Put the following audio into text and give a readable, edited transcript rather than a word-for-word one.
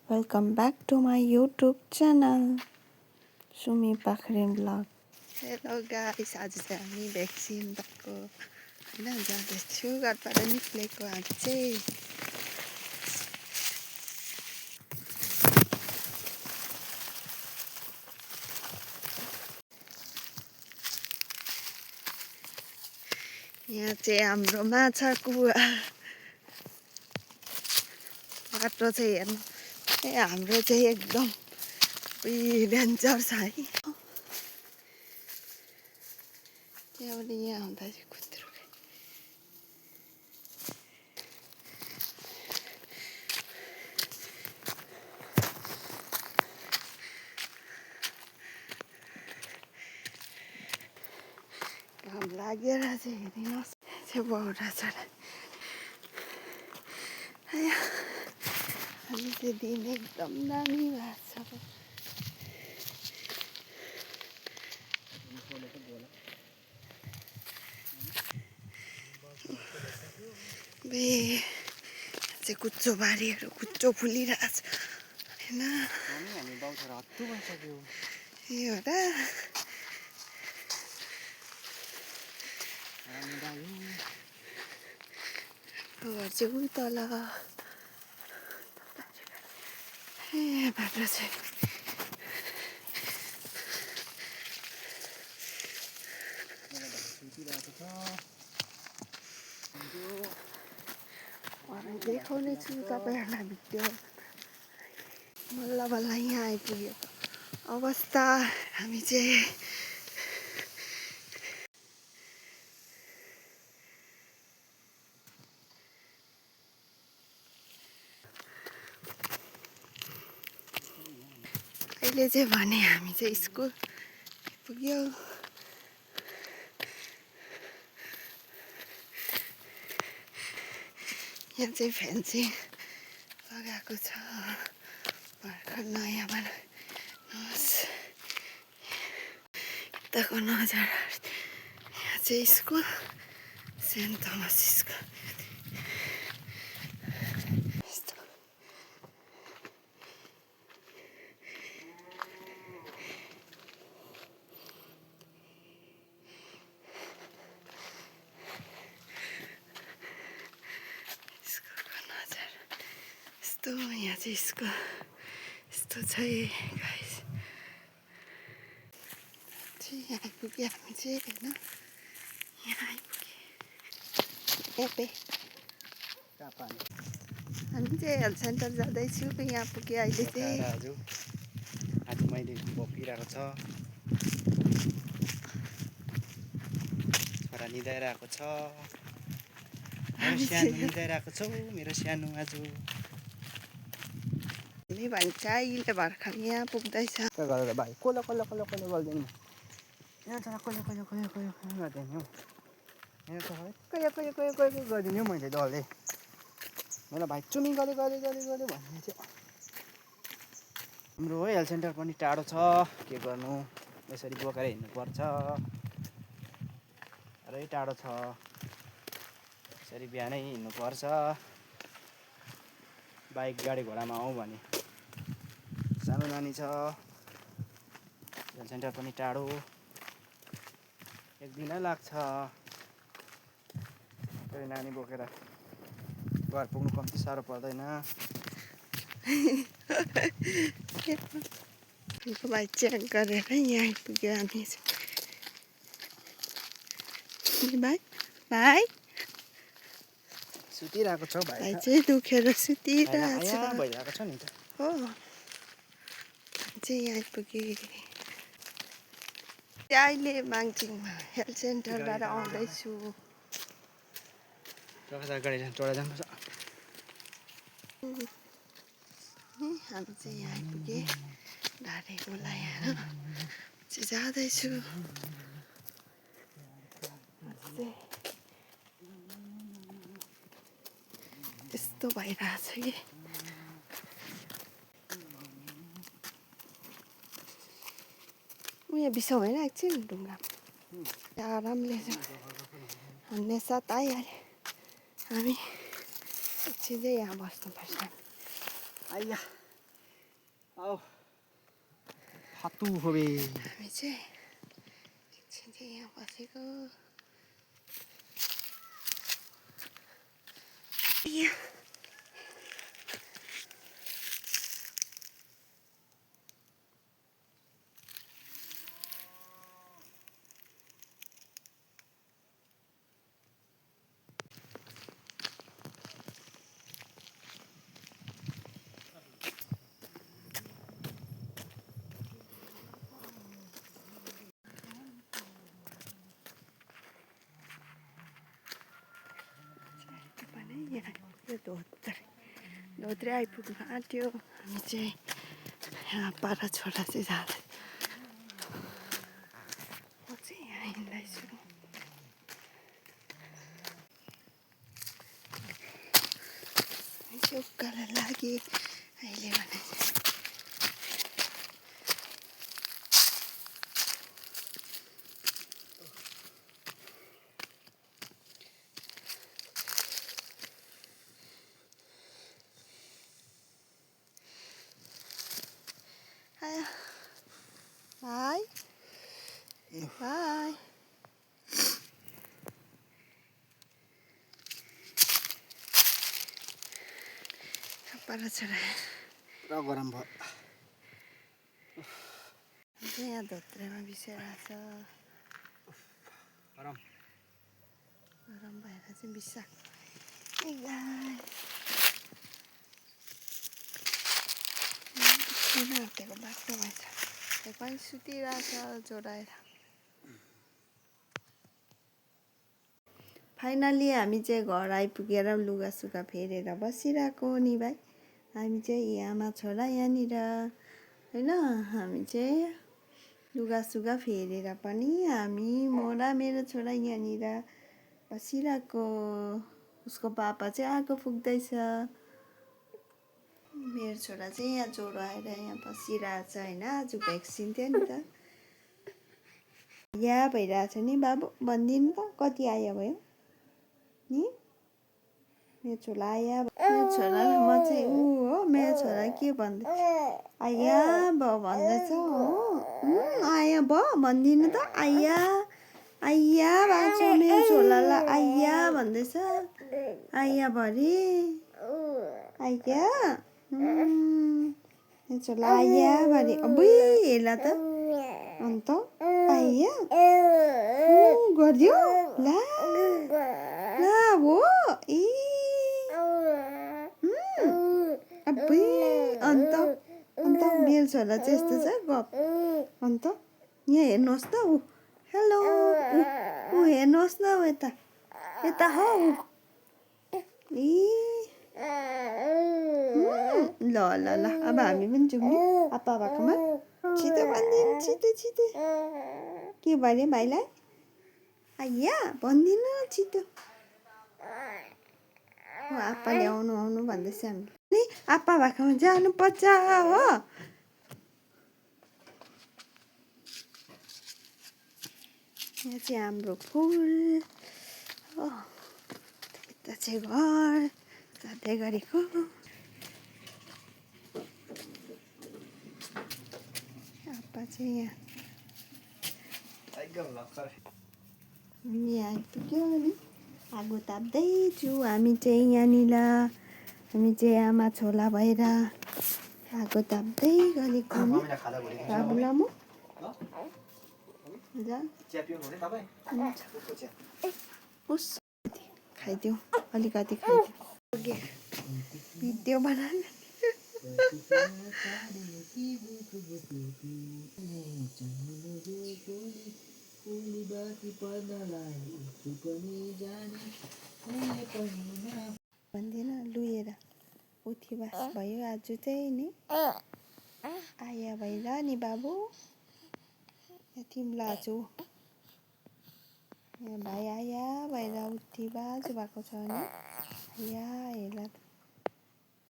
Welcome back to my YouTube channel, Sumi Pakhrin Vlog. Hello guys, आज चाहिँ हामी vaccine भएको होइन जाँदैछु घरबाट निक्लेको हामी चाहिँ यहाँ चाहिँ हाम्रो माछा कुवा बाटो चाहिँ हेर्नु हाम्रो चाहिँ एकदम डेन्जर छ है त्यहाँबाट यहाँ आउँदा चाहिँ कुत्रो घाम लागेर चाहिँ हेरिनुहोस् चाहिँ बौरा चढा हामी त्यो दिन एकदम दामी भएको छ बे चाहिँ कुच्चो बारीहरू कुच्चो फुलिरहेछ होइन ए हो र घर चाहिँ उही तल ए बाटो चाहिँ देखाउने छु तपाईँहरूलाई भिडियो बल्ल बल्ल यहाँ आइपुगेको अवस्था हामी चाहिँ अहिले चाहिँ भने हामी चाहिँ स्कुल पुग्यो यहाँ चाहिँ फ्यान्सी लगाएको छ भर्खर नयाँ बनाउनुहोस् यताको नजारा यहाँ चाहिँ स्कुल सेन्ट थोमस स्कुल यहाँ चाहिँ स्कुल यस्तो छ गाइस यहाँ आइपुग्यो हामी चाहिँ होइन यहाँ आइपुग्यो हामी चाहिँ हेल्थ सेन्टर जाँदैछु यहाँ पुग्यो अहिले चाहिँ आज मैले बोकिरहेको छ छोरा निदाइरहेको छ मेरो सानो निदाइरहेको छौ मेरो सानो आज नि भन्छ अहिले भर्खर यहाँ पुग्दैछ गरेर भाइ कोलो कोलो कोलो कोलो गर्दैन यहाँ तर कोलो कोलो कोलो कोलो कोलो गर्दैन हौ यहाँ त कोलो कोलो कोलो कोलो गरिदिने हौ मैले डल्लै मेरो भाइ चुमी गरे गरे गरे गरे भन्ने चाहिँ हाम्रो हो हेल्थ सेन्टर पनि टाढो छ के गर्नु यसरी बोकेर हिँड्नुपर्छ साह्रै टाढो छ यसरी बिहानै हिँड्नुपर्छ बाइक गाडी घोडामा आउँ भने सानो नानी छ हेल्थ सेन्टर पनि टाढो एक दिनै लाग्छ फेरि नानी बोकेर घर पुग्नु कम्ती साह्रो पर्दैन भाइ चेक गरेर यहाँ आइपुग्यो हामी भाइ भाइ सुतिरहेको छौ भाइ चाहिँ दुखेर सुतिरहेको छ भइरहेको छ नि त हो चाहिँ यहाँ आइपुगेँ अहिले माङचिङमा हेल्थ सेन्टरबाट आउँदैछु गाडी चढा जानुपर्छ हामी चाहिँ यहाँ आइपुगेँ गाडी बोलाएर चाहिँ जाँदैछु यस्तो भइरहेछ कि यहाँ बिसाउ होइन एकछिन ढुङ्गा आरामले हान्ने साथ आइहाल्यो हामी एकछिन चाहिँ यहाँ बस्नुपर्छ आइया आऊ हातु होबे हामी चाहिँ एकछिन चाहिँ यहाँ बसेको यो धोत्रे आइपुग्नु आँट्यो हामी चाहिँ यहाँ पारा छोरा चाहिँ जाँदै म चाहिँ यहाँ हिँड्दैछु चाहिँ उकालो लागि अहिले भने चाहिँ Bye. Bye. Para छोरा पुरा गरम भयो यहाँ धोत्रेमा बिसाइरहेछ गरम गरम भएर चाहिँ बिसाएको आँटेको बाटो भएछ पनि सुतिरहेछ जोडाएर फाइनली हामी चाहिँ घर आइपुगेर लुगासुगा फेरेर बसिरहेको नि भाइ हामी चाहिँ आमा छोरा यहाँनिर होइन हामी चाहिँ लुगासुगा फेरेर पनि हामी म र मेरो छोरा यहाँनिर बसिरहेको उसको पापा चाहिँ आगो फुक्दैछ मेरो छोरा चाहिँ यहाँ ज्वरो आएर यहाँ बसिरहेछ होइन आज भ्याक्सिन थियो नि त यहाँ भइरहेछ नि बाबु भनिदिनु त कति आयो भयो नि मेरो छोरा आया मेरो छोरा म चाहिँ ऊ हो मेरो छोरा के भन्दै आया भयो भन्दैछ हो आया भयो भनिदिनु त आया आया भएको छ मेरो छोरालाई आया भन्दैछ आया भरे आया मेरो छोरा आया भरे अबुई हेला त अन्त आया गरिदियो ला ला हो ए अबुई अन्त अन्त मेरो छोरा चाहिँ यस्तो छ गफ अन्त यहाँ हेर्नुहोस् त ऊ हेलो ऊ हेर्नुहोस् न ऊ यता यता हो ए ल ल ल अब हामी पनि जाउँ नि आपा भएकोमा छिटो भनिदिनु छिटो छिटो के भने भाइलाई आइया भनिदिनु छिटो आपा ल्याउनु आउनु भन्दैछ हामी नि आपा भएकोमा जानुपर्छ हो यहाँ चाहिँ हाम्रो फुल हो यता चाहिँ घर जाँदै गरेको आपा चाहिँ यहाँ आइपुग्यो नि आगो ताप्दैछु हामी चाहिँ यहाँनिर हामी चाहिँ आमा छोला भएर आगो ताप्दै गरेको नि बाबुलाई म उस खाइदिउँ अलिकति खाइदिउँ भिडियो बनाएर भन्दैन लुएर उठिबास भयो आज चाहिँ नि आया भएर नि बाबु तिमीलाई आज भाइ आया भएर उठिबाज भएको छ नि आया हेर